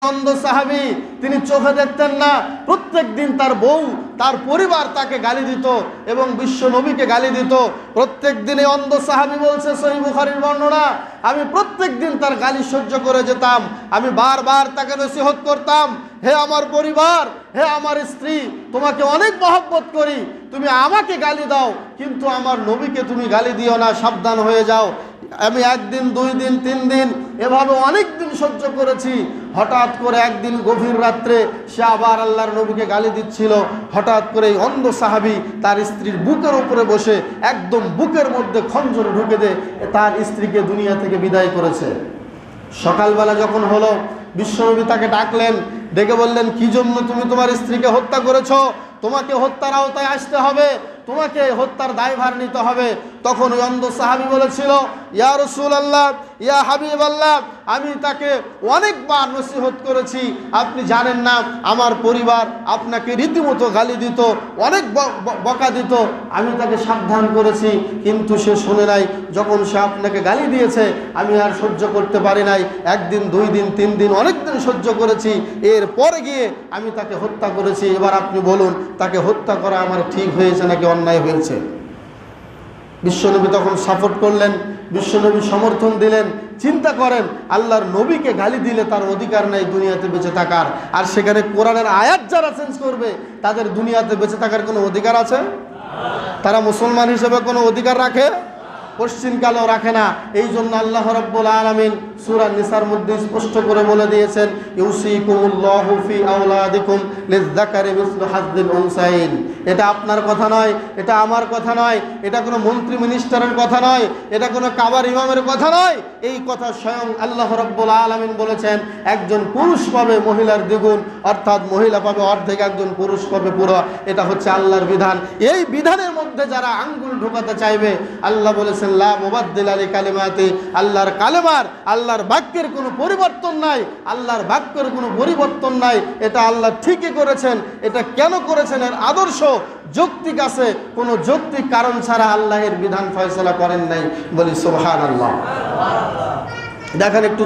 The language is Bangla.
অন্ধ সাহাবী, তিনি চোখে দেখতেন না, প্রত্যেক দিন তার বউ তার পরিবার তাকে গালি দিত এবং বিশ্ব নবীকে গালি দিত। প্রত্যেক দিনে অন্ধ সাহাবী বলছে, সহিহ বুখারীর বর্ণনা, আমি প্রত্যেক দিন তার গালি সহ্য করে যেতাম। আমি বারবার তাকে নসিহত করতাম, হে আমার পরিবার, হে আমার স্ত্রী, তোমাকে অনেক মহব্বত করি, তুমি আমাকে গালি দাও কিন্তু আমার নবীকে তুমি গালি দিও না, সাবধান হয়ে যাও। আমি একদিন, 2 দিন, 3 দিন এভাবে অনেক দিন সহ্য করেছি। হঠাৎ করে একদিন গভীর রাত্রে সে আবার আল্লাহর নবীকে গালি দিচ্ছিল। হঠাৎ করে এই অন্ধ সাহাবী তার স্ত্রীর বুকের উপরে বসে একদম বুকের মধ্যে খঞ্জর ঢুকে দিয়ে তার স্ত্রীকে দুনিয়া থেকে বিদায় করেছে। সকালবেলা যখন হলো, বিশ্বনবী তাকে ডাকলেন, ডেকে বললেন, কি জন্য তুমি তোমার স্ত্রীকে হত্যা করেছো? তোমাকে হত্যার আওতায় আসতে হবে, তোমাকে হত্যার দায়ভার নিতে হবে। তখন ওই অন্ধ সাহাবী বলেছিল, ইয়া রাসূলুল্লাহ, ইয়া হাবিবাল্লাহ, আমি তাকে অনেকবার নসিহত করেছি, আপনি জানেন না আমার পরিবার আপনাকে রীতিমতো গালি দিত, অনেক বকা দিত, আমি তাকে সাবধান করেছি কিন্তু সে শুনে নাই। যখন সে আপনাকে গালি দিয়েছে আমি আর সহ্য করতে পারি নাই, 1 দিন, 2 দিন, 3 দিন, অনেক দিন সহ্য করেছি, এরপরে গিয়ে আমি তাকে হত্যা করেছি। এবার আপনি বলুন, তাকে হত্যা করা আমার ঠিক হয়েছে নাকি অন্যায় হয়েছে? বিশ্বনবী তখন সাপোর্ট করলেন, বিশ্বনবী সমর্থন দিলেন। চিন্তা করেন, আল্লাহর নবীকে গালি দিলে তার অধিকার নাই দুনিয়াতে বেঁচে থাকার, আর সেখানে কোরআনের আয়াত যারা চেঞ্জ করবে তাদের দুনিয়াতে বেঁচে থাকার কোনো অধিকার আছে? তারা মুসলমান হিসেবে কোনো অধিকার রাখে? পশ্চিমকালেও রাখে না। এই জন্য আল্লাহ রাব্বুল আলামিন সূরা নিসার মধ্যে স্পষ্ট করে বলে দিয়েছেন, ইউসিকুমুল্লাহু ফি আওলাদিকুম লিযযাকারি মিসলু হাজ্জিল উনসাইন। এটা আপনার কথা নয়, এটা আমার কথা নয়, এটা কোনো মন্ত্রী মিনিস্টারের কথা নয়, এটা কোনো কাবার ইমামের কথা নয়। এই কথা স্বয়ং আল্লাহ রাব্বুল আলামিন বলেছেন, একজন পুরুষ পাবে মহিলার দ্বিগুণ, অর্থাৎ মহিলা পাবে অর্ধেক, একজন পুরুষ পাবে পুরো। এটা হচ্ছে আল্লাহর বিধান। এই বিধানের মধ্যে যারা আঙ্গুল ঢোকাতে চাইবে, আল্লাহ বলেছেন, লা মুবাদদিলা লিকালিমাতি, আল্লাহর কালেমার, আল্লাহর বাক্যের কোনো পরিবর্তন নাই, আল্লাহর বাক্যের কোনো পরিবর্তন নাই। এটা আল্লাহ ঠিকই করেছেন। এটা কেন করেছেন এর আদর্শ যৌক্তিক আছে, কোনো যৌক্তিক কারণ ছাড়া আল্লাহের বিধান ফয়সালা করেন নাই। বলি সুবহানাল্লাহ। দেখেন একটু